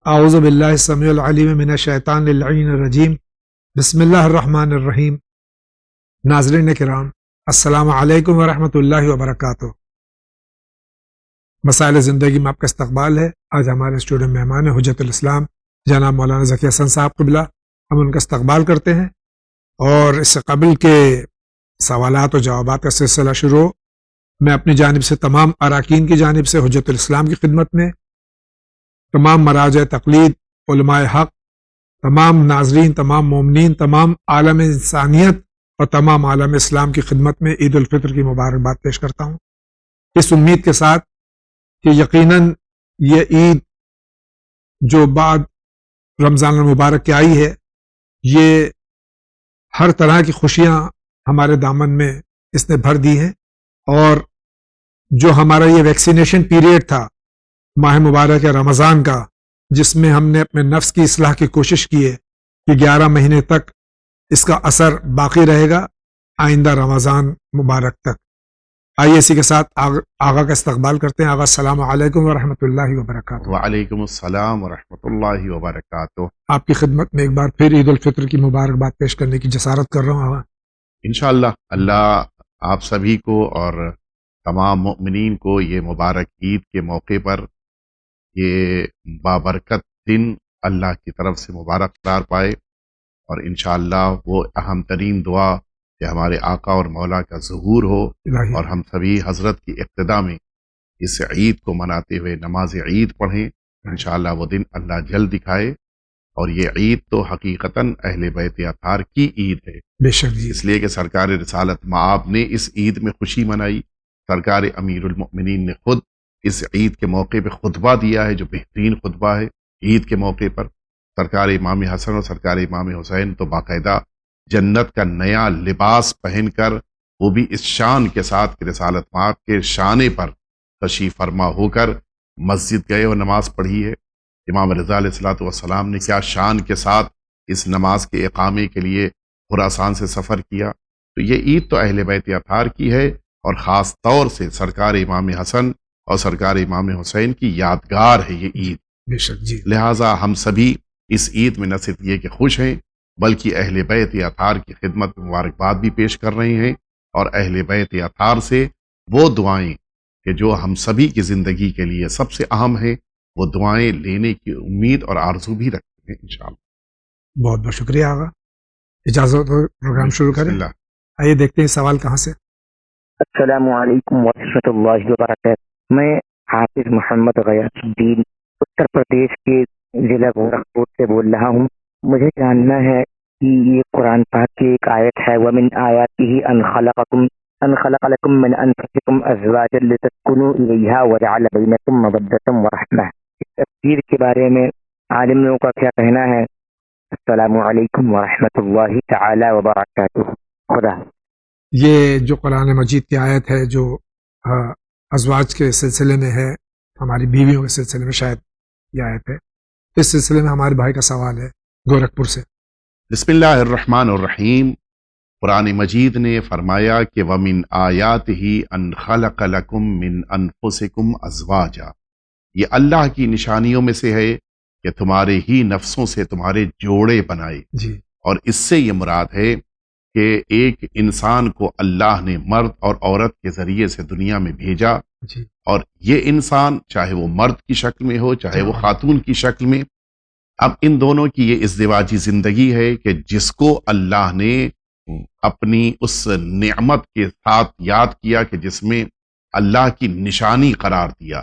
اعوذ باللہ السمیع العلیم من الشیطان اللعین الرجیم بسم اللہ الرحمن الرحیم۔ ناظرین کرام، السلام علیکم ورحمۃ اللہ وبرکاتہ۔ مسائل زندگی میں آپ کا استقبال ہے۔ آج ہمارے اسٹوڈیو میں مہمان ہیں حجت الاسلام جناب مولانا ذکی حسن صاحب قبلہ۔ ہم ان کا استقبال کرتے ہیں اور اس سے قبل کے سوالات و جوابات کا سلسلہ شروع میں اپنی جانب سے تمام اراکین کی جانب سے حجت الاسلام کی خدمت میں، تمام مراجع تقلید، علماء حق، تمام ناظرین، تمام مومنین، تمام عالم انسانیت اور تمام عالم اسلام کی خدمت میں عید الفطر کی مبارکباد پیش کرتا ہوں، اس امید کے ساتھ کہ یقیناً یہ عید جو بعد رمضان المبارک کی آئی ہے، یہ ہر طرح کی خوشیاں ہمارے دامن میں اس نے بھر دی ہیں، اور جو ہمارا یہ ویکسینیشن پیریڈ تھا ماہ مبارک رمضان کا، جس میں ہم نے اپنے نفس کی اصلاح کی کوشش کی ہے کہ 11 مہینے تک اس کا اثر باقی رہے گا آئندہ رمضان مبارک تک۔ آئیے اسی کے ساتھ آغا کا استقبال کرتے ہیں۔ آغا السلام علیکم ورحمۃ اللہ وبرکاتہ۔ وعلیکم السلام ورحمۃ اللہ وبرکاتہ۔ آپ کی خدمت میں ایک بار پھر عید الفطر کی مبارکباد پیش کرنے کی جسارت کر رہا ہوں۔ آغا انشاءاللہ اللہ آپ سبھی کو اور تمام مؤمنین کو یہ مبارک عید کے موقع پر یہ بابرکت دن اللہ کی طرف سے مبارک قرار پائے، اور انشاءاللہ وہ اہم ترین دعا کہ ہمارے آقا اور مولا کا ظہور ہو، الہی اور ہم سبھی حضرت کی اقتداء میں اس عید کو مناتے ہوئے نماز عید پڑھیں۔ انشاءاللہ وہ دن اللہ جلد دکھائے، اور یہ عید تو حقیقتاً اہل بیت اطہار کی عید ہے، بے شک جی، اس لیے کہ سرکار رسالت مآب نے اس عید میں خوشی منائی۔ سرکار امیر المؤمنین نے خود اس عید کے موقع پہ خطبہ دیا ہے، جو بہترین خطبہ ہے عید کے موقع پر۔ سرکار امام حسن اور سرکار امام حسین تو باقاعدہ جنت کا نیا لباس پہن کر، وہ بھی اس شان کے ساتھ کہ رسالت مآب کے شانے پر تشریف فرما ہو کر مسجد گئے اور نماز پڑھی ہے۔ امام رضا علیہ الصلوۃ والسلام نے کیا شان کے ساتھ اس نماز کے اقامے کے لیے خراسان سے سفر کیا۔ تو یہ عید تو اہل بیت اطہار کی ہے، اور خاص طور سے سرکار امام حسن اور سرکار امام حسین کی یادگار ہے یہ عید۔ بے شک جی، لہٰذا ہم سبھی اس عید میں نہ صرف یہ کہ خوش ہیں، بلکہ اہل بیت اطہار کی خدمت میں مبارکباد بھی پیش کر رہے ہیں، اور اہل بیت اطہار سے وہ دعائیں کہ جو ہم سبھی کی زندگی کے لیے سب سے اہم ہیں، وہ دعائیں لینے کی امید اور آرزو بھی رکھتے ہیں انشاءاللہ۔ بہت بہت شکریہ آغا۔ اجازت ہو پروگرام شروع کریں؟ بسم اللہ۔ آئیے دیکھتے ہیں سوال کہاں سے۔ السلام علیکم ورحمۃ اللہ وبرکاتہ۔ میں حافظ محمد غیاث الدین اتر پردیش کے ضلع گورکھپور سے بول رہا ہوں۔ مجھے جاننا ہے کہ یہ قرآن پاک کی ایک آیت ہے، وَمِنْ آيَاتِهِ أَنْ خَلَقَ لَكُم مِّنْ أَنفُسِكُمْ أَزْوَاجًا لِتَسْكُنُوا إِلَيْهَا وَجَعَلَ بَيْنَكُم مَّوَدَّةً وَرَحْمَةً۔ اس تفسیر کے بارے میں عالم لوگوں کا کیا کہنا ہے؟ السلام علیکم ورحمۃ اللہ تعالی وبرکاتہ۔ خدا یہ جو قرآن مجید کی آیت ہے جو ازواج کے سلسلے میں ہے، ہماری بیویوں کے سلسلے میں شاید یہ آیت ہے، اس سلسلے میں ہمارے بھائی کا سوال ہے گورکھپور سے۔ بسم اللہ الرحمن الرحیم۔ قرآن مجید نے فرمایا کہ وَمِنْ آیَاتِهِ أَنْ خَلَقَ لَكُم مِّنْ أَنفُسِكُمْ أَزْوَاجًا۔ یہ اللہ کی نشانیوں میں سے ہے کہ تمہارے ہی نفسوں سے تمہارے جوڑے بنائے، جی، اور اس سے یہ مراد ہے کہ ایک انسان کو اللہ نے مرد اور عورت کے ذریعے سے دنیا میں بھیجا، جی، اور یہ انسان چاہے وہ مرد کی شکل میں ہو چاہے وہ خاتون کی شکل میں، اب ان دونوں کی یہ ازدواجی زندگی ہے کہ جس کو اللہ نے اپنی اس نعمت کے ساتھ یاد کیا کہ جس میں اللہ کی نشانی قرار دیا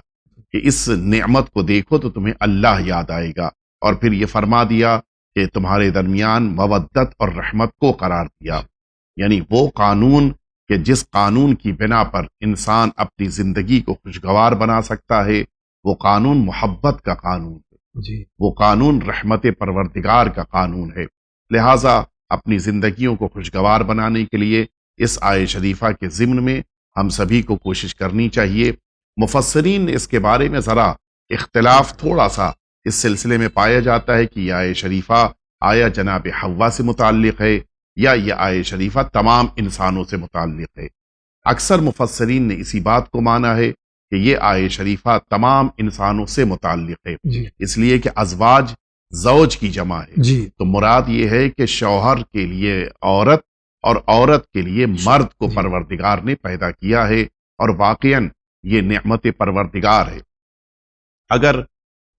کہ اس نعمت کو دیکھو تو تمہیں اللہ یاد آئے گا، اور پھر یہ فرما دیا کہ تمہارے درمیان مودت اور رحمت کو قرار دیا، یعنی وہ قانون کہ جس قانون کی بنا پر انسان اپنی زندگی کو خوشگوار بنا سکتا ہے، وہ قانون محبت کا قانون ہے، جی، وہ قانون رحمت پروردگار کا قانون ہے۔ لہٰذا اپنی زندگیوں کو خوشگوار بنانے کے لیے اس آیہ شریفہ کے ضمن میں ہم سبھی کو کوشش کرنی چاہیے۔ مفسرین نے اس کے بارے میں ذرا اختلاف تھوڑا سا اس سلسلے میں پایا جاتا ہے کہ یہ آیہ شریفہ آیا جناب حوا سے متعلق ہے یا یہ آیہ شریفہ تمام انسانوں سے متعلق ہے۔ اکثر مفسرین نے اسی بات کو مانا ہے کہ یہ آیت شریفہ تمام انسانوں سے متعلق ہے، جی اس لیے کہ ازواج زوج کی جمع ہے، جی تو مراد یہ ہے کہ شوہر کے لیے عورت اور عورت کے لیے مرد کو جی پروردگار نے پیدا کیا ہے، اور واقعاً یہ نعمت پروردگار ہے۔ اگر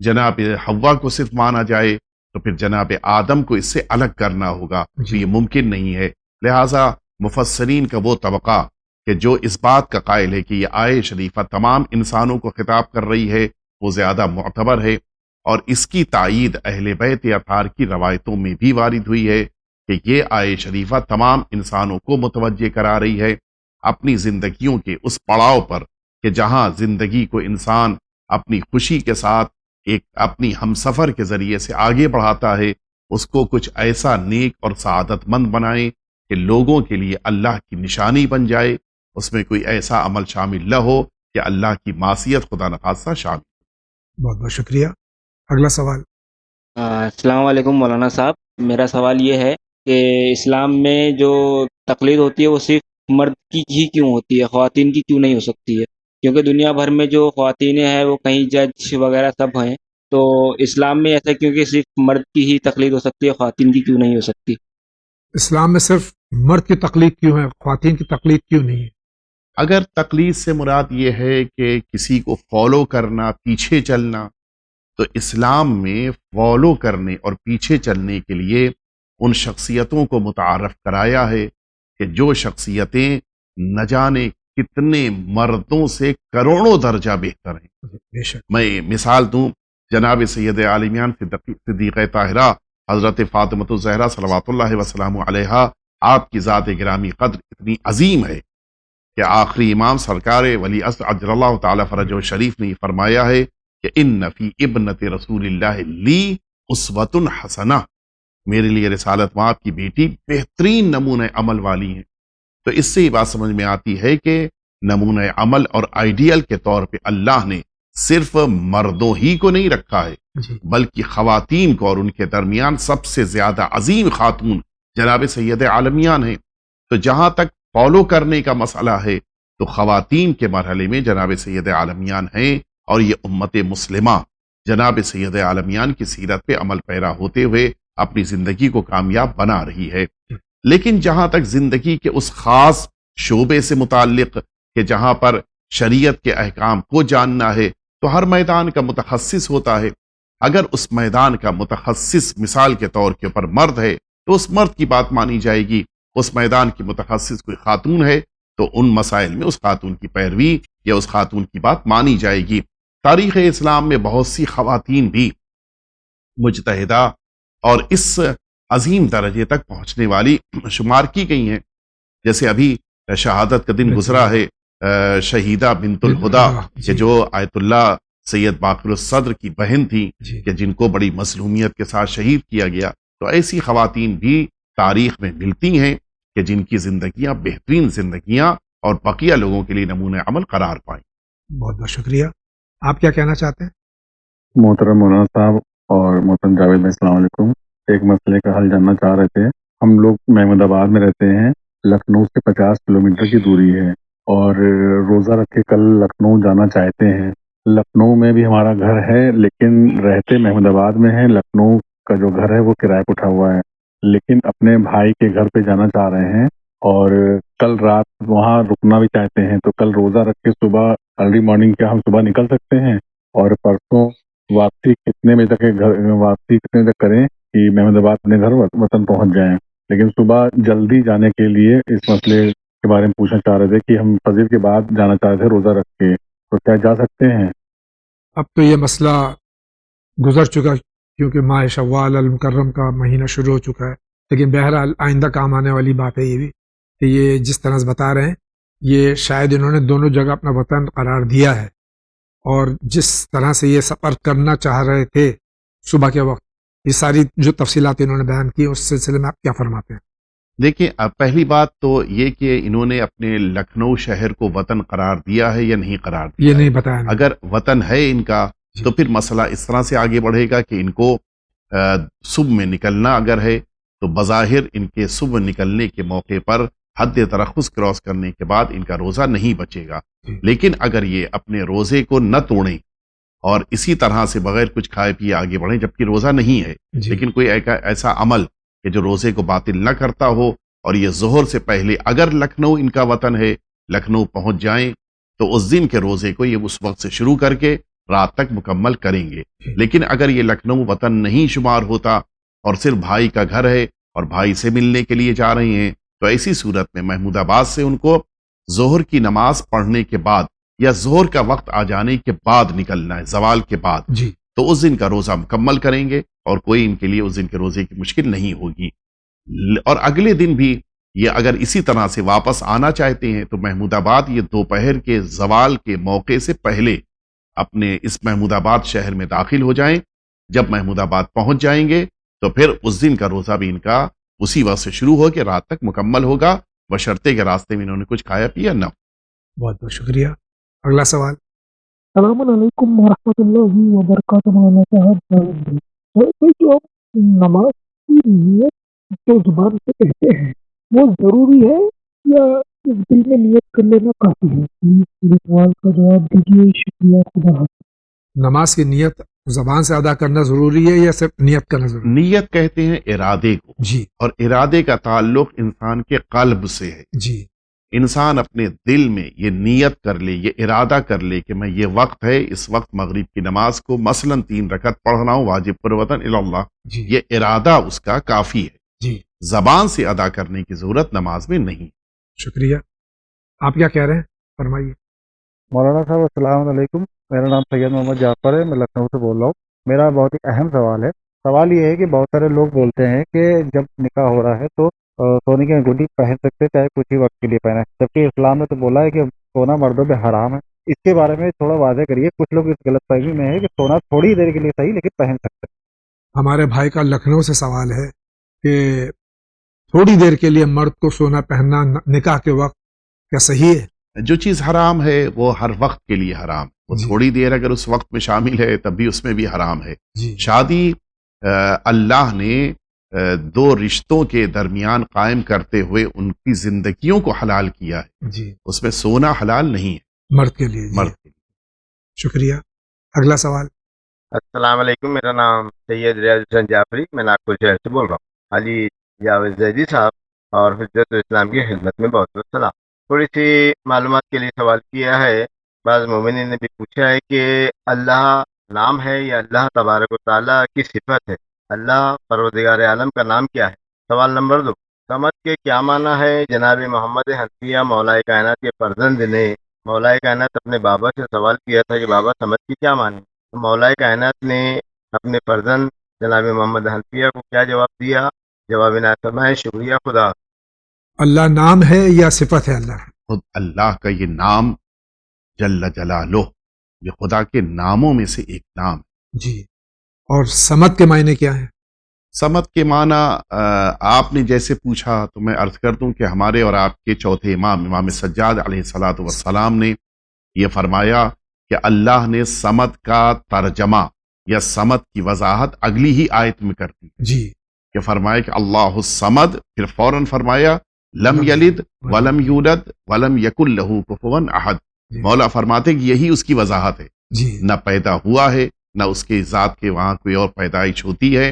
جناب حوا کو صرف مانا جائے تو پھر جناب آدم کو اس سے الگ کرنا ہوگا، تو جی یہ ممکن نہیں ہے۔ لہٰذا مفسرین کا وہ طبقہ کہ جو اس بات کا قائل ہے کہ یہ آیت شریفہ تمام انسانوں کو خطاب کر رہی ہے، وہ زیادہ معتبر ہے، اور اس کی تائید اہل بیت اطہار کی روایتوں میں بھی وارد ہوئی ہے کہ یہ آیت شریفہ تمام انسانوں کو متوجہ کرا رہی ہے اپنی زندگیوں کے اس پڑاؤ پر کہ جہاں زندگی کو انسان اپنی خوشی کے ساتھ ایک اپنی ہمسفر کے ذریعے سے آگے بڑھاتا ہے، اس کو کچھ ایسا نیک اور سعادت مند بنائے کہ لوگوں کے لیے اللہ کی نشانی بن جائے، اس میں کوئی ایسا عمل شامل نہ ہو کہ اللہ کی معصیت خدا نخواستہ شامل۔ بہت بہت شکریہ۔ اگلا سوال۔ السلام علیکم مولانا صاحب، میرا سوال یہ ہے کہ اسلام میں جو تقلید ہوتی ہے وہ صرف مرد کی ہی کیوں ہوتی ہے، خواتین کی کیوں نہیں ہو سکتی ہے؟ کیونکہ دنیا بھر میں جو خواتین ہیں وہ کہیں جج وغیرہ سب ہیں، تو اسلام میں ایسا کیونکہ صرف مرد کی ہی تقلید ہو سکتی ہے، خواتین کی کیوں نہیں ہو سکتی؟ اسلام میں صرف مرد کی تقلید کیوں ہے، خواتین کی تقلید کیوں نہیں ہے؟ اگر تقلید سے مراد یہ ہے کہ کسی کو فالو کرنا، پیچھے چلنا، تو اسلام میں فالو کرنے اور پیچھے چلنے کے لیے ان شخصیتوں کو متعارف کرایا ہے کہ جو شخصیتیں نہ جانے کتنے مردوں سے کروڑوں درجہ بہتر ہیں۔ بے شک۔ میں مثال دوں، جناب سید عالمیان صدیقہ طاہرہ حضرت فاطمۃ الزہرا صلوات اللہ وسلام علیہا، آپ کی ذات گرامی قدر اتنی عظیم ہے کہ آخری امام سرکار ولی عصر عجل اللہ تعالی فرجہ شریف نے یہ فرمایا ہے کہ ان فی ابنت رسول اللہ لی اسوۃ حسنہ، میرے لیے رسالت مآب کی بیٹی بہترین نمونہ عمل والی ہیں۔ تو اس سے یہ بات سمجھ میں آتی ہے کہ نمونہ عمل اور آئیڈیل کے طور پہ اللہ نے صرف مردوں ہی کو نہیں رکھا ہے جی بلکہ خواتین کو، اور ان کے درمیان سب سے زیادہ عظیم خاتون جناب سید عالمیان ہیں۔ تو جہاں تک فالو کرنے کا مسئلہ ہے تو خواتین کے مرحلے میں جناب سید عالمیان ہیں، اور یہ امت مسلمہ جناب سید عالمیان کی سیرت پہ عمل پیرا ہوتے ہوئے اپنی زندگی کو کامیاب بنا رہی ہے۔ لیکن جہاں تک زندگی کے اس خاص شعبے سے متعلق کہ جہاں پر شریعت کے احکام کو جاننا ہے، تو ہر میدان کا متخصص ہوتا ہے۔ اگر اس میدان کا متخصص مثال کے طور کے اوپر مرد ہے تو اس مرد کی بات مانی جائے گی، اس میدان کی متخصص کوئی خاتون ہے تو ان مسائل میں اس خاتون کی پیروی یا اس خاتون کی بات مانی جائے گی۔ تاریخ اسلام میں بہت سی خواتین بھی مجتہدہ اور اس عظیم درجے تک پہنچنے والی شمار کی گئی ہیں، جیسے ابھی شہادت کا دن گزرا ہے شہیدہ بنت الہدا، کہ جو آیت اللہ سید باقر الصدر کی بہن تھی جی کہ جن کو بڑی مظلومیت کے ساتھ شہید کیا گیا۔ تو ایسی خواتین بھی تاریخ میں ملتی ہیں کہ جن کی زندگیاں بہترین زندگیاں اور بقیہ لوگوں کے لیے نمونہ عمل قرار پائیں۔ بہت بہت شکریہ۔ آپ کیا کہنا چاہتے ہیں؟ محترم مولانا صاحب اور محترم جاوید بھائی، السلام علیکم۔ ایک مسئلے کا حل جاننا چاہ رہے تھے۔ ہم لوگ محمود آباد میں رہتے ہیں، لکھنؤ سے 50 کلومیٹر کی دوری ہے، اور روزہ رکھ کے کل لکھنؤ جانا چاہتے ہیں۔ لکھنؤ میں بھی ہمارا گھر ہے لیکن رہتے محمود آباد میں ہے۔ لکھنؤ کا جو گھر ہے وہ کرائے پہ اٹھا ہوا ہے، لیکن اپنے بھائی کے گھر پہ جانا چاہ رہے ہیں اور کل رات وہاں رکنا بھی چاہتے ہیں۔ تو کل روزہ رکھ کے صبح ارلی مارننگ کیا ہم صبح نکل سکتے ہیں؟ اور پرسوں واپسی کتنے بجے تک واپسی کتنے تک کریں کہ محمود آباد اپنے گھر وطن پہنچ جائیں؟ لیکن صبح جلدی جانے کے لیے اس مسئلے کے بارے میں پوچھنا چاہ رہے تھے کہ ہم فجر کے بعد جانا چاہ رہے تھے روزہ رکھ کے، تو کیا جا سکتے ہیں؟ اب تو یہ مسئلہ گزر چکا کیونکہ ماہ شوال المکرم کا مہینہ شروع ہو چکا ہے، لیکن بہرحال آئندہ کام آنے والی بات ہے یہ بھی کہ یہ جس طرح سے بتا رہے ہیں یہ شاید انہوں نے دونوں جگہ اپنا وطن قرار دیا ہے، اور جس طرح سے یہ سفر کرنا چاہ رہے تھے صبح کے وقت، یہ ساری جو تفصیلات انہوں نے بیان کی اس سلسلے میں آپ کیا فرماتے ہیں؟ دیکھیں، پہلی بات تو یہ کہ انہوں نے اپنے لکھنؤ شہر کو وطن قرار دیا ہے یا نہیں قرار دیا یہ ہے۔ نہیں بتایا انہوں نے۔ اگر وطن ہے ان کا جی۔ تو پھر مسئلہ اس طرح سے آگے بڑھے گا کہ ان کو صبح میں نکلنا اگر ہے تو بظاہر ان کے صبح نکلنے کے موقع پر حد ترخص کراس کرنے کے بعد ان کا روزہ نہیں بچے گا. جی. لیکن اگر یہ اپنے روزے کو نہ توڑیں اور اسی طرح سے بغیر کچھ کھائے پیے آگے بڑھیں، جبکہ روزہ نہیں ہے جی. لیکن کوئی ایسا عمل کہ جو روزے کو باطل نہ کرتا ہو، اور یہ ظہر سے پہلے اگر لکھنؤ ان کا وطن ہے، لکھنؤ پہنچ جائیں تو اس دن کے روزے کو یہ اس وقت سے شروع کر کے رات تک مکمل کریں گے. لیکن اگر یہ لکھنؤ وطن نہیں شمار ہوتا اور صرف بھائی کا گھر ہے اور بھائی سے ملنے کے لیے جا رہے ہیں، تو ایسی صورت میں محمود آباد سے ان کو ظہر کی نماز پڑھنے کے بعد یا ظہر کا وقت آ جانے کے بعد نکلنا ہے، زوال کے بعد. جی. تو اس دن کا روزہ مکمل کریں گے اور کوئی ان کے لیے اس دن کے روزے کی مشکل نہیں ہوگی. اور اگلے دن بھی یہ اگر اسی طرح سے واپس آنا چاہتے ہیں تو محمود آباد یہ دوپہر کے زوال کے موقع سے پہلے اپنے اس محمود آباد شہر میں داخل ہو جائیں. جب محمود آباد پہنچ جائیں گے تو پھر اس دن کا روزہ بھی ان کا اسی وقت سے شروع ہو کے رات تک مکمل ہوگا، بشرطے کے راستے میں انہوں نے کچھ کھایا پیا نہ. بہت بہت شکریہ. اگلا سوال. السلام علیکم ورحمۃ اللہ وبرکاتہ. مولانا صاحب، جو نماز کی نیت جو زبان سے کہتے ہیں وہ ضروری ہے یا دل میں نیت کر لینا کافی ہے؟ اس سوال کا جواب دیجیے. شکریہ. خدا حافظ. نماز کی نیت زبان سے ادا کرنا ضروری ہے یا صرف نیت کرنا ضروری ہے؟ نیت کہتے ہیں ارادے کو، جی. اور ارادے کا تعلق انسان کے قلب سے ہے. جی. انسان اپنے دل میں یہ نیت کر لے، یہ ارادہ کر لے کہ میں یہ وقت ہے، اس وقت مغرب کی نماز کو مثلاً 3 رکعت پڑھ رہا ہوں واجب قربتاً اللہ، جی. یہ ارادہ اس کا کافی ہے. جی. زبان سے ادا کرنے کی ضرورت نماز میں نہیں. شکریہ. آپ کیا کہہ رہے ہیں؟ فرمائیے. مولانا صاحب السلام علیکم. میرا نام سید محمد جعفر ہے، میں لکھنؤ سے بول رہا ہوں. میرا بہت ہی اہم سوال ہے. سوال یہ ہے کہ بہت سارے لوگ بولتے ہیں کہ جب نکاح ہو رہا ہے تو سونے کی انگوٹھی پہن سکتے چاہے کچھ ہی وقت کے لیے پہنے، جبکہ اسلام نے تو بولا ہے کہ سونا مردوں پہ حرام ہے. اس کے بارے میں تھوڑا واضح کریے. کچھ لوگ اس غلط فہمی میں ہے کہ سونا تھوڑی دیر کے لیے صحیح لیکن پہن سکتے. ہمارے بھائی کا لکھنؤ سے سوال ہے کہ تھوڑی دیر کے لیے مرد کو سونا پہننا نکاح کے وقت کیا صحیح ہے؟ جو چیز حرام ہے وہ ہر وقت کے لیے حرام، وہ جی. تھوڑی دیر اگر اس وقت میں شامل ہے تب بھی اس میں بھی حرام ہے. جی. شادی اللہ نے 2 رشتوں کے درمیان قائم کرتے ہوئے ان کی زندگیوں کو حلال کیا ہے. جی. اس میں سونا حلال نہیں ہے مرد کے لیے. جی. مرد کے لیے. شکریہ. اگلا سوال. السلام علیکم. میرا نام سید ریاض حسین جعفری، میں ناگپور شہر سے بول رہا ہوں. حاجی جاوید زیدی صاحب اور حجت اسلام کی خدمت میں بہت بہت سلام. تھوڑی سی معلومات کے لیے سوال کیا ہے. بعض مومنین نے بھی پوچھا ہے کہ اللہ نام ہے یا اللہ تبارک و تعالیٰ کی صفت ہے؟ اللہ پروردگار عالم کا نام کیا ہے؟ سوال نمبر 2، سمجھ کے کیا معنی ہے؟ جناب محمد حنفیہ مولا کائنات کے فرزند نے مولا کائنات اپنے بابا سے سوال کیا تھا کہ بابا سمجھ کے کیا معنی؟ تو مولا کائنات نے اپنے فرزند جناب محمد حنفیہ کو کیا جواب دیا؟ جواب عنایت فرمائے. شکریہ. خدا. اللہ نام ہے یا صفت ہے؟ اللہ خود اللہ کا یہ نام جل جلالہ، یہ خدا کے ناموں میں سے ایک نام. جی. اور سمد کے معنی کیا ہیں؟ سمد کے معنی آپ نے جیسے پوچھا تو میں عرض کر دوں کہ ہمارے اور آپ کے چوتھے امام سجاد علیہ الصلاۃ والسلام نے یہ فرمایا کہ اللہ نے سمد کا ترجمہ یا سمد کی وضاحت اگلی ہی آیت میں کر دی. جی. کہ فرمایا کہ اللہ الصمد، پھر فوراً فرمایا لم یلد ولم یولد ولم یکن لہ کفوا احد. مولا فرماتے کہ یہی اس کی وضاحت ہے. جی. نہ پیدا ہوا ہے، نہ اس کے ذات کے وہاں کوئی اور پیدائش ہوتی ہے،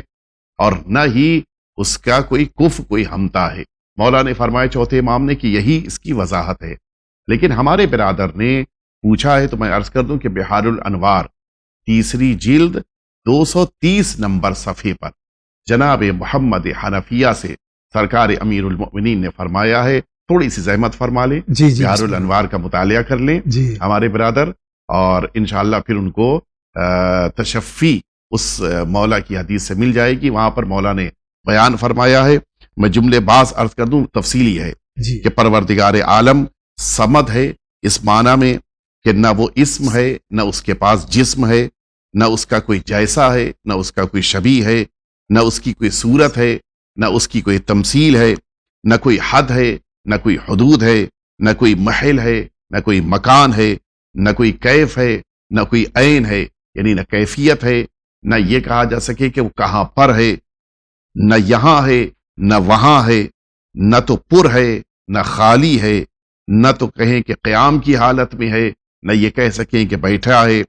اور نہ ہی اس کا کوئی کف کوئی ہمتا ہے. مولا نے فرمایا چوتھے امام نے کہ یہی اس کی وضاحت ہے. لیکن ہمارے برادر نے پوچھا ہے تو میں عرض کر دوں کہ بحار الانوار 3 جلد 230 نمبر صفحے پر جناب محمد حنفیہ سے سرکار امیر المؤمنین نے فرمایا ہے. تھوڑی سی زحمت فرما لیں، جی. جی. بحار الانوار کا مطالعہ کر لیں جی. ہمارے برادر، اور انشاءاللہ پھر ان کو تشفی اس مولا کی حدیث سے مل جائے گی. وہاں پر مولا نے بیان فرمایا ہے. میں جملے باز عرض کر دوں، تفصیلی ہے جی. کہ پروردگار عالم صمد ہے اس معنی میں کہ نہ وہ اسم ہے، نہ اس کے پاس جسم ہے، نہ اس کا کوئی جیسا ہے، نہ اس کا کوئی شبیہ ہے، نہ اس کی کوئی صورت ہے، نہ اس کی کوئی تمثیل ہے، نہ کوئی حد ہے، نہ کوئی حدود ہے، نہ کوئی محل ہے، نہ کوئی مکان ہے، نہ کوئی کیف ہے، نہ کوئی عین ہے، یعنی نہ کیفیت ہے، نہ یہ کہا جا سکے کہ وہ کہاں پر ہے، نہ یہاں ہے، نہ وہاں ہے، نہ تو پر ہے، نہ خالی ہے، نہ تو کہیں کہ قیام کی حالت میں ہے، نہ یہ کہہ سکیں کہ بیٹھا ہے،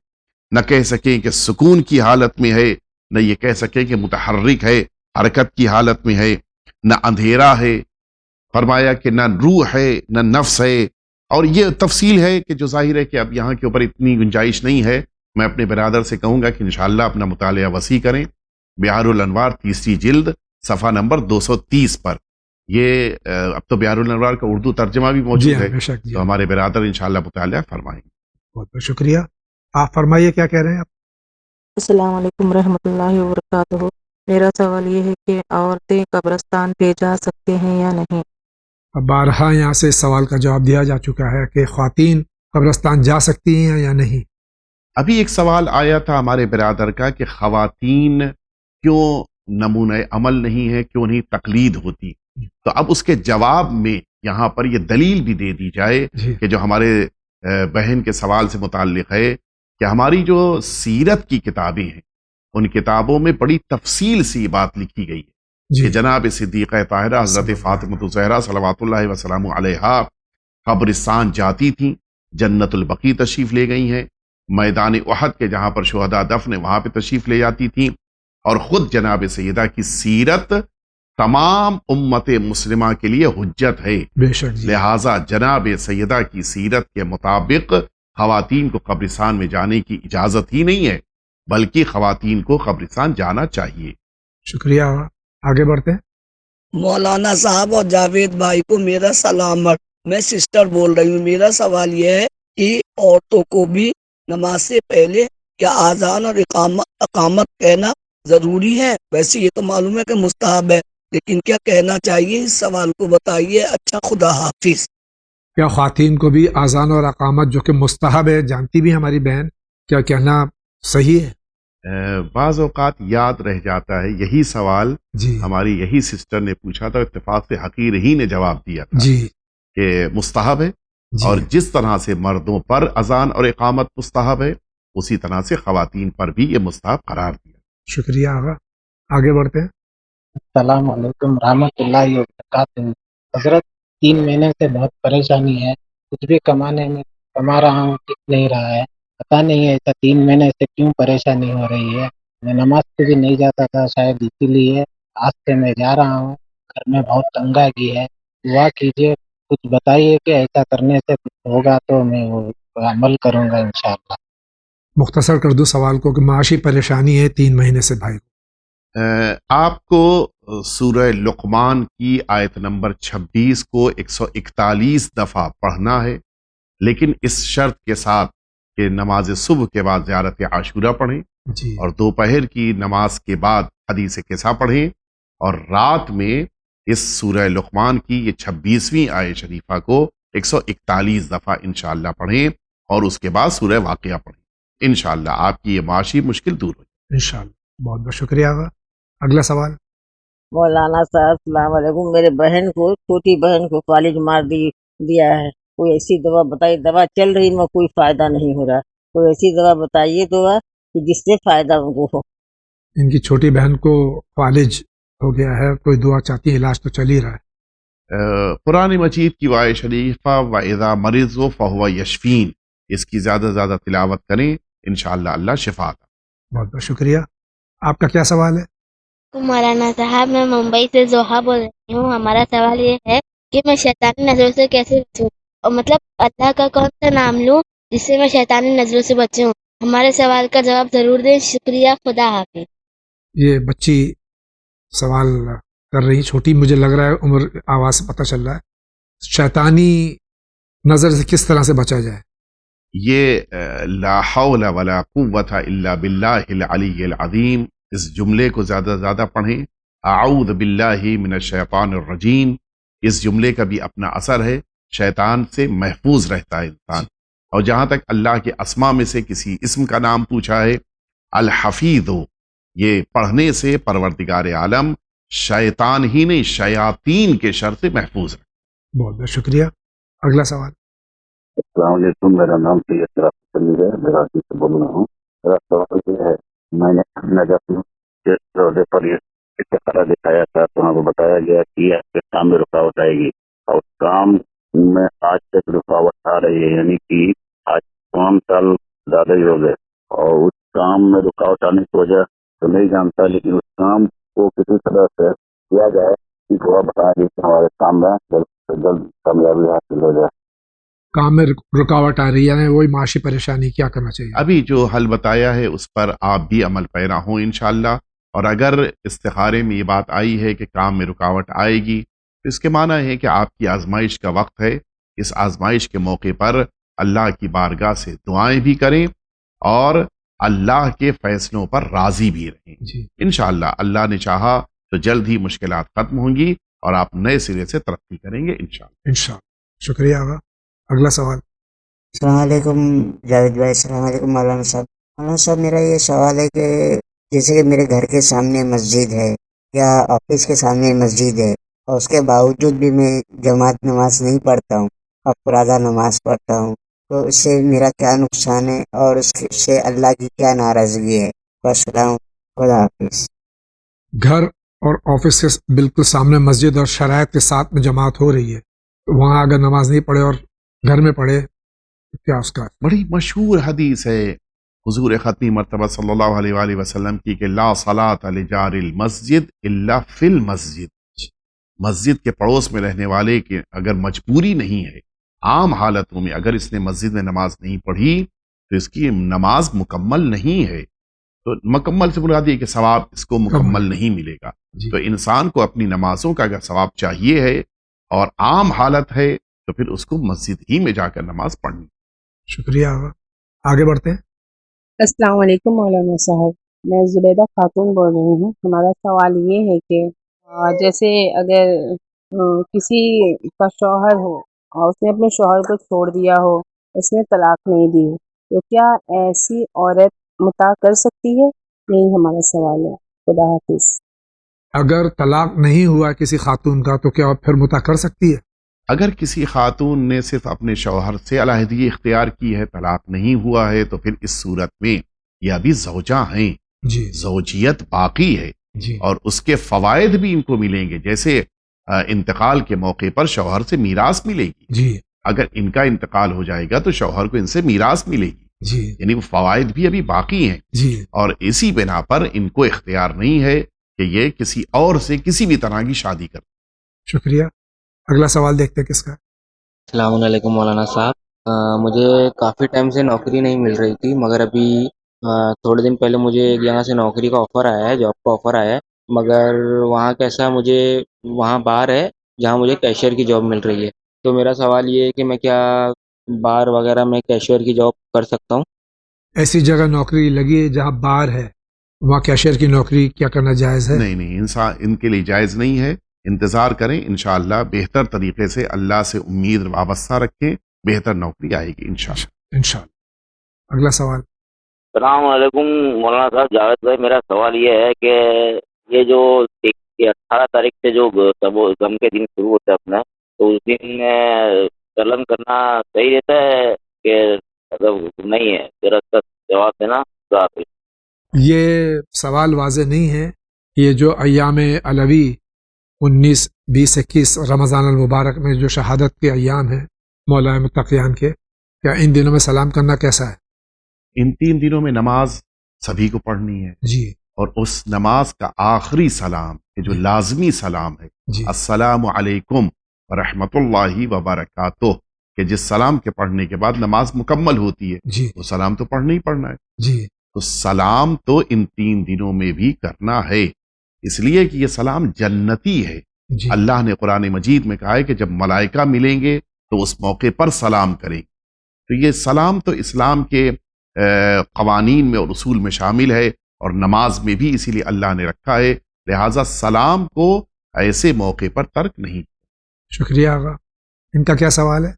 نہ کہہ سکیں کہ سکون کی حالت میں ہے، نہ یہ کہہ سکیں کہ متحرک ہے، حرکت کی حالت میں ہے، نہ اندھیرا ہے، فرمایا کہ نہ روح ہے نہ نفس ہے. اور یہ تفصیل ہے کہ جو ظاہر ہے کہ اب یہاں کے اوپر اتنی گنجائش نہیں ہے. میں اپنے برادر سے کہوں گا کہ انشاءاللہ اپنا مطالعہ وسیع کریں. بہار الانوار 3 جلد صفحہ نمبر 230 پر یہ اب تو بہار الانوار کا اردو ترجمہ بھی موجود جی ہاں ہے، بے شک. جی تو ہمارے برادر انشاءاللہ مطالعہ فرمائیں گے. بہت بہت شکریہ. آپ فرمائیے کیا کہہ رہے ہیں آپ؟ السلام علیکم ورحمۃ اللہ وبرکاتہ. میرا سوال یہ ہے کہ عورتیں قبرستان پہ جا سکتے ہیں یا نہیں؟ اب بارہا یہاں سے اس سوال کا جواب دیا جا چکا ہے کہ خواتین قبرستان جا سکتی ہیں یا نہیں. ابھی ایک سوال آیا تھا ہمارے برادر کا کہ خواتین کیوں نمونہ عمل نہیں ہے، کیوں نہیں تقلید ہوتی. تو اب اس کے جواب میں یہاں پر یہ دلیل بھی دے دی جائے جی کہ جو ہمارے بہن کے سوال سے متعلق ہے کہ ہماری جو سیرت کی کتابیں ہیں ان کتابوں میں بڑی تفصیل سے یہ بات لکھی گئی ہے جی کہ جناب صدیقہ طاہرہ حضرت فاطمہ الزہرا صلوات اللہ وسلام علیہا قبرستان جاتی تھیں، جنت البقیع تشریف لے گئی ہیں، میدان احد کے جہاں پر شہداء دفن ہے وہاں پہ تشریف لے جاتی تھیں، اور خود جناب سیدہ کی سیرت تمام امت مسلمہ کے لیے حجت ہے. بے شک. جی لہٰذا جناب سیدہ کی سیرت کے مطابق خواتین کو قبرستان میں جانے کی اجازت ہی نہیں ہے، بلکہ خواتین کو قبرستان جانا چاہیے. شکریہ. آگے بڑھتے ہیں. مولانا صاحب اور جاوید بھائی کو میرا سلام. میں سسٹر بول رہی ہوں. میرا سوال یہ ہے کہ عورتوں کو بھی نماز سے پہلے کیا اذان اور اقامت کہنا ضروری ہے؟ ویسے یہ تو معلوم ہے کہ مستحب ہے، لیکن کیا کہنا چاہیے؟ اس سوال کو بتائیے. اچھا، خدا حافظ. کیا خواتین کو بھی اذان اور اقامت جو کہ مستحب ہے، جانتی بھی ہماری بہن، کیا کہنا صحیح ہے؟ بعض اوقات یاد رہ جاتا ہے. یہی سوال جی ہماری یہی سسٹر نے پوچھا تھا، اتفاق سے حقیر ہی نے جواب دیا تھا جی کہ مستحب ہے، جی اور جس طرح سے مردوں پر اذان اور اقامت مستحب ہے اسی طرح سے خواتین پر بھی یہ مستحب قرار دیا. شکریہ آغا. آگے بڑھتے ہیں. السلام علیکم رحمۃ اللہ وبرکاتہ. حضرت 3 مہینے سے بہت پریشانی ہے، کچھ بھی کمانے میں کما رہا ہوں ٹک نہیں رہا ہے. پتہ نہیں ہے ایسا 3 مہینے سے کیوں پریشانی ہو رہی ہے. میں نماز پہ بھی نہیں جاتا تھا، شاید اسی لیے آج سے میں جا رہا ہوں. گھر میں بہت تنگی ہے، دعا کیجیے، کچھ بتائیے کہ ایسا کرنے سے کچھ ہوگا تو میں وہ عمل کروں گا انشاءاللہ. مختصر کر دو سوال کو کہ معاشی پریشانی ہے 3 مہینے سے بھائی. آپ کو سورہ لقمان کی آیت نمبر 26 کو 141 دفعہ پڑھنا ہے، لیکن اس شرط کے ساتھ کہ نماز صبح کے بعد زیارت عاشورہ پڑھیں، جی اور دوپہر کی نماز کے بعد حدیث قصہ پڑھیں، اور رات میں اس سورہ لقمان کی یہ 26ویں آیت شریفہ کو 141 دفعہ انشاءاللہ پڑھیں، اور اس کے بعد سورہ واقعہ پڑھیں. انشاءاللہ آپ کی یہ معاشی مشکل دور ہو جائے. انشاءاللہ. بہت بہت شکریہ آغا. اگلا سوال. مولانا صاحب السلام علیکم. میرے بہن کو، چھوٹی بہن کو فالج مار دیا ہے. کوئی ایسی دوا بتائیے، دوا چل رہی میں کوئی فائدہ نہیں ہو رہا. کوئی ایسی دوا بتائیے دوا کہ جس سے فائدہ ان کو ہو. ان کی چھوٹی بہن کو فالج ہو گیا ہے، کوئی دعا چاہتی ہے، علاج تو چل ہی رہا ہے. قرآن مجید کی آیت شریفہ وَإِذَا مَرِضْتُ فَهُوَ يَشْفِينِ، اس کی زیادہ زیادہ تلاوت کریں، انشاءاللہ اللہ شفا عطا. بہت بہت شکریہ. آپ کا کیا سوال ہے؟ مولانا صاحب میں ممبئی سے زوہا بول رہی ہوں. ہمارا سوال یہ ہے کہ میں شیطانی نظروں سے کیسے بچوں، اور مطلب اللہ کا کون سا نام لوں جس سے میں شیطانی نظروں سے بچوں. ہمارے سوال کا جواب ضرور دیں. شکریہ. خدا حافظ. یہ بچی سوال کر رہی چھوٹی، مجھے لگ رہا ہے عمر آواز سے پتہ چل رہا ہے. شیطانی نظر سے کس طرح سے بچا جائے؟ یہ لا حول ولا قوت الا باللہ العلی العظیم، اس جملے کو زیادہ سے زیادہ پڑھیں. اعوذ باللہ من الشیطان الرجیم، اس جملے کا بھی اپنا اثر ہے، شیطان سے محفوظ رہتا ہے انسان. اور جہاں تک اللہ کے اسما میں سے کسی اسم کا نام پوچھا ہے، الحفیظ، یہ پڑھنے سے پروردگار عالم شیطان ہی نہیں شیاطین کے شر سے محفوظ ہے. بہت بہت شکریہ. اگلا سوال. السلام علیکم، میرا نام سید شرافت علی ہے، کراچی سے بول رہا ہوں. میرا سوال یہ ہے، میں نے نجف کے روزے پر یہ استخارہ دکھایا تھا تو وہاں کو بتایا گیا کہ یہ شام میں رکاوٹ آئے گی. اور کام میں آج تک رکاوٹ آ رہی ہے، یعنی کہ آج 5 سال زیادہ ہی ہو گئے، اور اس کام میں رکاوٹ آنے کی وجہ تو نہیں جانتا، لیکن اس کام کو کسی طرح سے کیا جائے کہ تھوڑا بتا دیں کہ ہمارے کام میں جلد سے جلد کامیابی حاصل ہو جائے۔ کام میں رکاوٹ آ رہی ہے، یعنی وہی معاشی پریشانی، کیا کرنا چاہیے؟ ابھی جو حل بتایا ہے اس پر آپ بھی عمل پیرا ہوں انشاءاللہ، اور اگر استخارے میں یہ بات آئی ہے کہ کام میں رکاوٹ آئے گی تو اس کے معنی ہے کہ آپ کی آزمائش کا وقت ہے۔ اس آزمائش کے موقع پر اللہ کی بارگاہ سے دعائیں بھی کریں اور اللہ کے فیصلوں پر راضی بھی رہیں۔ انشاءاللہ اللہ نے چاہا تو جلد ہی مشکلات ختم ہوں گی اور آپ نئے سرے سے ترقی کریں گے انشاءاللہ۔ شکریہ آغا۔ اگلا سوال۔ السلام علیکم جاوید بھائی، السلام علیکم مولانا صاحب۔ مولانا صاحب میرا یہ سوال ہے کہ جیسے کہ میرے گھر کے سامنے مسجد ہے یا آفس کے سامنے مسجد ہے، اور اس کے باوجود بھی میں جماعت نماز نہیں پڑھتا ہوں، افرادہ نماز پڑھتا ہوں، تو اس سے میرا کیا نقصان ہے اور اس سے اللہ کی کیا ناراضگی ہے؟ والسلام، خدا حافظ۔ گھر اور آفس کے بالکل سامنے مسجد اور شرائط کے ساتھ میں جماعت ہو رہی ہے، تو وہاں اگر نماز نہیں پڑھے اور گھر میں پڑھے تو کیا اس کا؟ بڑی مشہور حدیث ہے حضور ختمی مرتبہ صلی اللہ علیہ وآلہ وسلم کی کہ لا صلاۃ لجار المسجد الا فی المسجد۔ مسجد کے پڑوس میں رہنے والے کی اگر مجبوری نہیں ہے، عام حالتوں میں اگر اس نے مسجد میں نماز نہیں پڑھی تو اس کی نماز مکمل نہیں ہے۔ تو مکمل سے مراد یہ کہ ثواب اس کو مکمل نہیں ملے گا۔ تو انسان کو اپنی نمازوں کا اگر ثواب چاہیے ہے اور عام حالت ہے تو پھر اس کو مسجد ہی میں جا کر نماز پڑھنی۔ شکریہ آغا۔ آگے بڑھتے ہیں۔ السلام علیکم مولانا صاحب، میں زبیدہ خاتون بول رہی ہوں۔ ہمارا سوال یہ ہے کہ جیسے اگر کسی کا شوہر ہو اور اس نے اپنے شوہر کو چھوڑ دیا ہو، اس نے طلاق نہیں دی، تو کیا ایسی عورت متع کر سکتی ہے؟ یہی ہمارا سوال ہے۔ خدا حافظ۔ اگر طلاق نہیں ہوا کسی خاتون کا تو کیا پھر متع کر سکتی ہے؟ اگر کسی خاتون نے صرف اپنے شوہر سے علیحدگی اختیار کی ہے، طلاق نہیں ہوا ہے، تو پھر اس صورت میں یہ ابھی زوجہ ہیں، زوجیت باقی ہے، اور اس کے فوائد بھی ان کو ملیں گے، جیسے انتقال کے موقع پر شوہر سے میراث ملے گی۔ اگر ان کا انتقال ہو جائے گا تو شوہر کو ان سے میراث ملے گی، یعنی وہ فوائد بھی ابھی باقی ہیں، اور اسی بنا پر ان کو اختیار نہیں ہے کہ یہ کسی اور سے کسی بھی طرح کی شادی کر۔ شکریہ۔ اگلا سوال دیکھتے ہیں کس کا۔ السلام علیکم مولانا صاحب، مجھے کافی ٹائم سے نوکری نہیں مل رہی تھی، مگر ابھی تھوڑے دن پہلے مجھے ایک جگہ سے نوکری کا آفر آیا ہے، جاب کا آفر آیا ہے، مگر وہاں کیسا مجھے وہاں باہر ہے جہاں مجھے کیشیئر کی جاب مل رہی ہے۔ تو میرا سوال یہ ہے کہ میں کیا بار وغیرہ میں کیشیئر کی جاب کر سکتا ہوں؟ ایسی جگہ نوکری لگی ہے جہاں بار ہے، وہاں کیشیئر کی نوکری کیا کرنا جائز ہے؟ نہیں، ان کے لیے جائز نہیں ہے۔ انتظار کریں، انشاءاللہ بہتر طریقے سے اللہ سے امید وابستہ رکھیں، بہتر نوکری آئے گی انشاءاللہ۔ اگلا سوال۔ السلام علیکم مولانا صاحب، جاوید بھائی، میرا سوال یہ ہے کہ یہ جو 18 تاریخ سے جو غم کے دن شروع ہوتا ہے اپنا، تو اس دن چلن کرنا صحیح رہتا ہے کہ مطلب نہیں ہے؟ ذرا اس کا جواب دینا۔ یہ سوال واضح نہیں ہے۔ یہ جو ایام علوی 19، 20، 21 رمضان المبارک میں جو شہادت کے ایام ہیں مولا متقیان کے، کیا ان دنوں میں سلام کرنا کیسا ہے؟ ان 3 دنوں میں نماز سبھی کو پڑھنی ہے، اور اس نماز کا آخری سلام جو لازمی سلام ہے، السلام علیکم ورحمۃ اللہ وبرکاتہ، کہ جس سلام کے پڑھنے کے بعد نماز مکمل ہوتی ہے، وہ سلام تو پڑھنا ہی پڑھنا ہے۔ تو سلام تو ان 3 دنوں میں بھی کرنا ہے، اس لیے کہ یہ سلام جنتی ہے۔ اللہ نے قرآن مجید میں کہا ہے کہ جب ملائکہ ملیں گے تو اس موقع پر سلام کریں، تو یہ سلام تو اسلام کے قوانین میں اور اصول میں شامل ہے، اور نماز میں بھی اسی لیے اللہ نے رکھا ہے، لہٰذا سلام کو ایسے موقع پر ترک نہیں۔ شکریہ آغا۔ ان کا کیا سوال ہے؟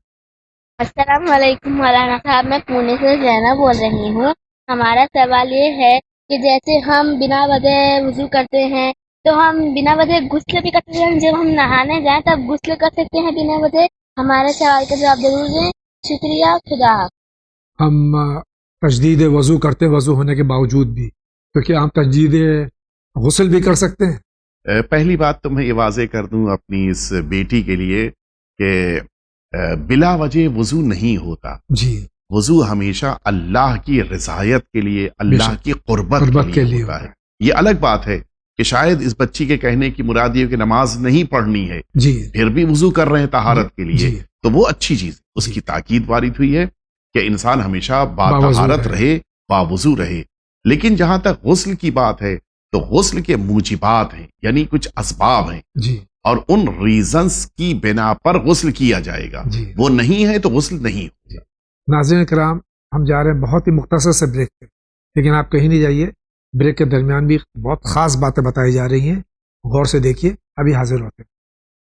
السلام علیکم مولانا صاحب، میں پونے سے زینب بول رہی ہوں۔ ہمارا سوال یہ ہے کہ جیسے ہم بنا وجہ وضو کرتے ہیں تو ہم بنا وجہ غسل بھی کر سکتے ہیں، جب ہم نہانے جائیں تب غسل کر سکتے ہیں بنا وجہ؟ ہمارے سوال کا جواب ضرور دیں، شکریہ، خدا۔ ہم تجدید وضو کرتے وضو ہونے کے باوجود بھی، تو کیا ہم تجدید غسل بھی کر سکتے ہیں؟ پہلی بات تو میں یہ واضح کر دوں اپنی اس بیٹی کے لیے کہ بلا وجہ وضو نہیں ہوتا. جی وضو ہمیشہ اللہ کی رضایت کے لیے، اللہ کی قربت کے لیے ہوتا ہے. یہ الگ بات ہے کہ شاید اس بچی کے کہنے کی مراد یہ کہ نماز نہیں پڑھنی ہے، جی پھر بھی وضو کر رہے ہیں طہارت کے لیے، جی تو وہ اچھی چیز ہے. اس کی تاکید وارد ہوئی ہے کہ انسان ہمیشہ باطہارت رہے، باوضو رہے. لیکن جہاں تک غسل کی بات ہے تو غسل کے موجبات ہیں، یعنی کچھ اسباب ہیں، جی اور ان ریزنز کی بنا پر غسل کیا جائے گا. جی. وہ نہیں ہے تو غسل نہیں ہوگا. ناظرین کرام، ہم جا رہے ہیں بہت ہی مختصر سے بریک پہ، لیکن آپ کہیں نہیں جائیے. بریک کے درمیان بھی بہت خاص باتیں بتائی جا رہی ہیں، غور سے دیکھیے. ابھی حاضر ہوتے ہیں.